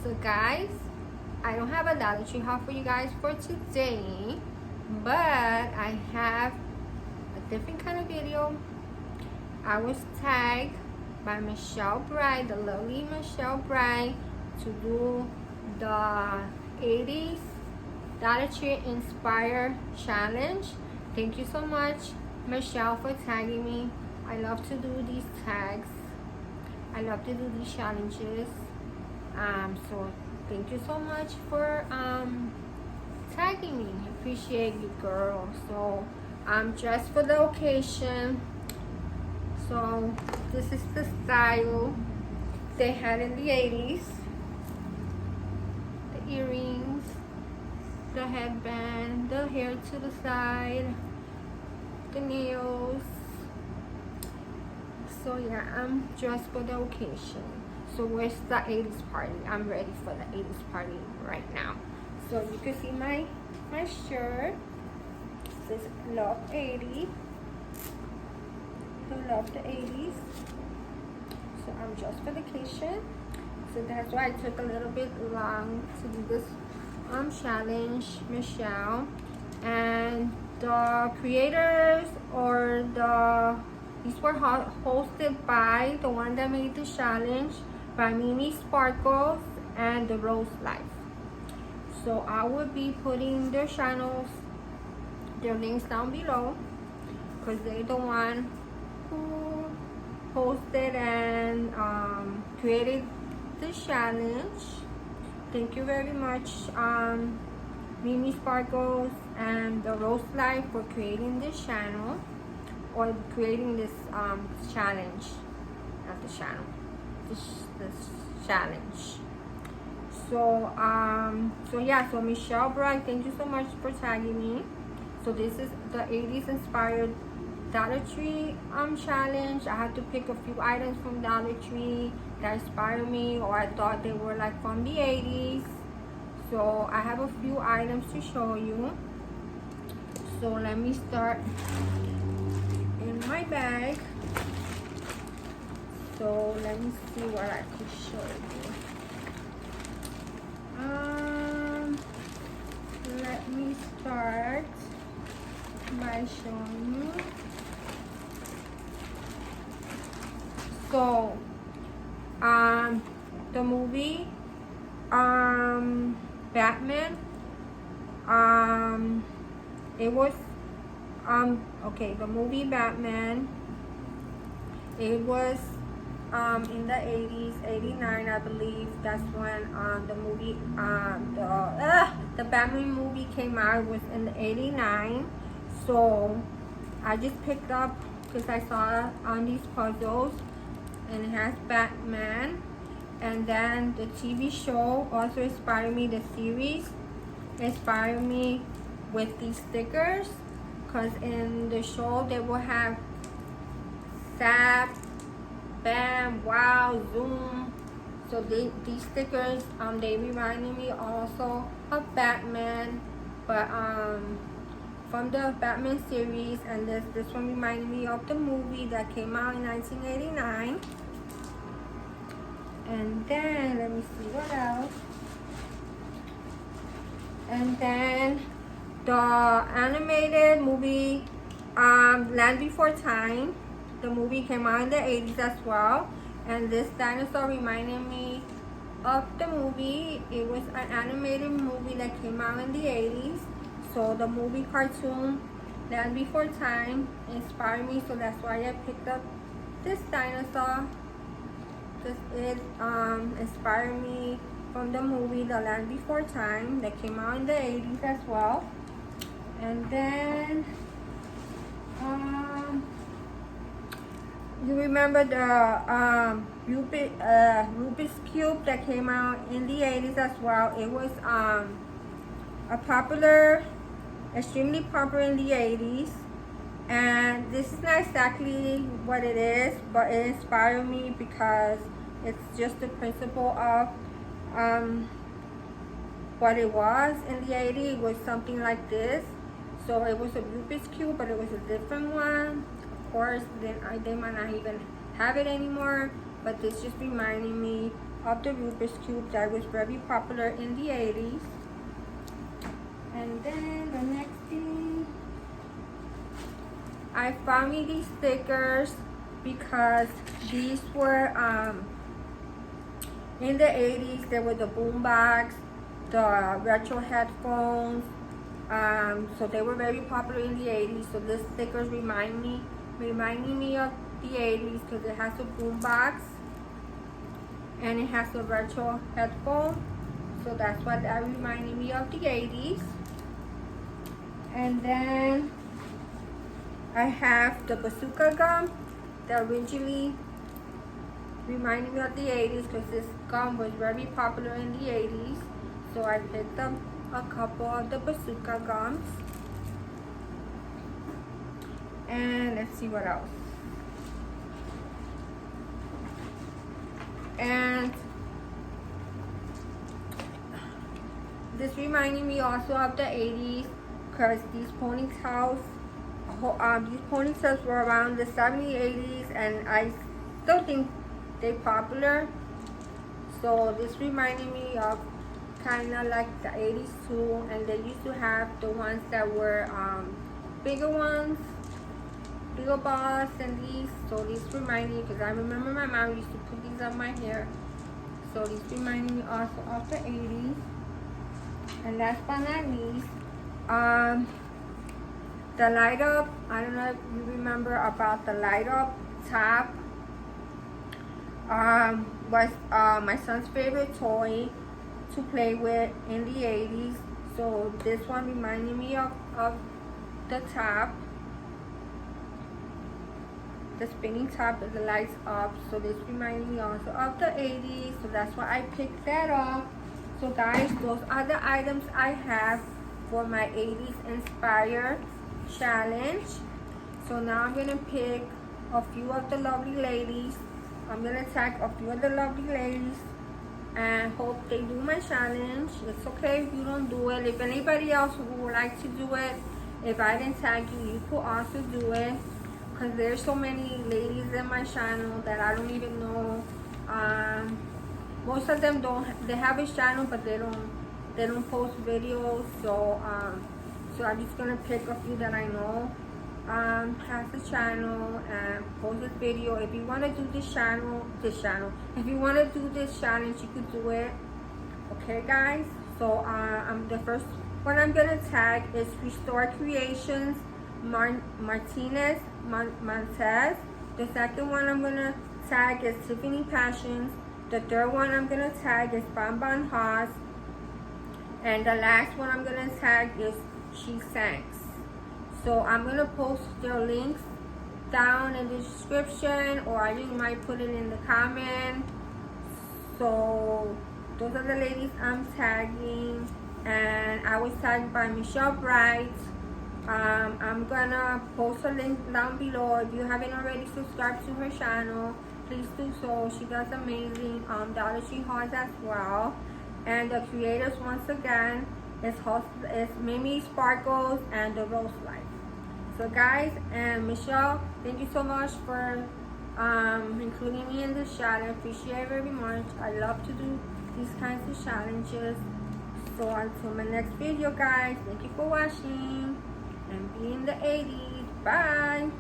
So guys, I don't have a Dollar Tree haul for you guys for today, but I have a different kind of video. I was tagged by Michelle Bright, the lovely Michelle Bright, to do the 80s Dollar Tree Inspire Challenge. Thank you so much, Michelle, for tagging me. I love to do these tags. I love to do these challenges. So thank you so much for tagging me. I appreciate you, girl. So I'm dressed for the occasion. So this is the style they had in the 80s. The earrings, the headband, the hair to the side, the nails. So yeah, I'm dressed for the occasion. So where's the 80s party? I'm ready for the 80s party right now. So you can see my shirt. It says Love 80. I love the 80s. So I'm dressed for the occasion. So that's why I took a little bit long to do this challenge, Michelle. And the creators or these were hosted by the one that made the challenge, by Mimi Sparkles and the Rose Life. So I will be putting their channels, their links down below, because they're the one who hosted and created the challenge. Thank you very much, Mimi Sparkles and the Rose Life, for creating this channel, or creating this challenge, not the channel, this challenge. So yeah, so Michelle Bright, thank you so much for tagging me. So this is the 80s inspired Dollar Tree challenge. I had to pick a few items from Dollar Tree that inspired me, or I thought they were like from the 80s. So I have a few items to show you. So let me start in my bag. So let me see what I could show you. Let me start by showing you. So the movie Batman, it was okay, the movie Batman, it was in the 80s, 89 I believe. That's when the movie the Batman movie came out. It was in 89. So I just picked up because I saw on these puzzles, and it has Batman. And then the TV show also inspired me. The series inspired me with these stickers, because in the show they will have Zap, Bam, Wow, Zoom. So these stickers, they reminded me also of Batman, but from the Batman series. And this one reminded me of the movie that came out in 1989. And then let me see what else. And then the animated movie Land Before Time. The movie came out in the 80s as well. And this dinosaur reminded me of the movie. It was an animated movie that came out in the 80s. So the movie cartoon Land Before Time inspired me. So that's why I picked up this dinosaur. This is inspired me from the movie The Land Before Time that came out in the 80s as well. And then you remember the Rubik's Cube that came out in the 80s as well. It was extremely popular in the 80s. And this is not exactly what it is, but it inspired me because it's just the principle of what it was in the 80s. It was something like this. So it was a Rubik's Cube, but it was a different one. Of course, they might not even have it anymore, but this just reminded me of the Rubik's Cube that was very popular in the 80s. And then the next thing, I found me these stickers because these were in the 80s. There were the boombox, the retro headphones, so they were very popular in the 80s. So these stickers reminding me of the 80s because it has a boombox and it has a retro headphone. So that's what that reminded me of the 80s. And then I have the bazooka gum that originally reminded me of the 80s because this gum was very popular in the 80s. So I picked up a couple of the bazooka gums. And let's see what else. And this reminded me also of the 80s because these ponytails were around the 70s, 80s, and I still think they're popular. So this reminded me of kind of like the 80s too, and they used to have the ones that were bigger ones, bigger balls than these. So this reminded me because I remember my mom used to put these on my hair. So this reminded me also of the 80s. And last but not least, the light up. I don't know if you remember about the light up top. Was my son's favorite toy to play with in the 80s. So this one reminded me of the top, the spinning top of the lights up. So this reminded me also of the 80s. So that's why I picked that up. So guys, those are the items I have for my 80s inspired challenge. So now I'm gonna pick a few of the lovely ladies. I'm gonna tag a few of the lovely ladies and hope they do my challenge. It's okay if you don't do it. If anybody else who would like to do it, if I didn't tag you, you could also do it. Because there's so many ladies in my channel that I don't even know. Most of them they have a channel, but they don't post videos. So so I'm just gonna pick a few that I know has a channel and post this video. If you want to do this channel, if you want to do this challenge, you could do it. Okay, guys. So the first one I'm gonna tag is Restore Creations Martinez Montez. The second one I'm gonna tag is Tiffany Passions. The third one I'm gonna tag is Bonbon Haas. And the last one I'm gonna tag is She Sanks. So I'm gonna post their links down in the description, or I just might put it in the comment. So those are the ladies I'm tagging, and I was tagged by Michelle Bright. I'm gonna post a link down below. If you haven't already subscribed to her channel, please do so. She does amazing Dollar Tree hauls as well. And the creators, once again, is Mimi Sparkles and the Rose Life. So guys, and Michelle, thank you so much for including me in this challenge. Appreciate it very much. I love to do these kinds of challenges. So until my next video, guys, thank you for watching and be in the 80s. Bye.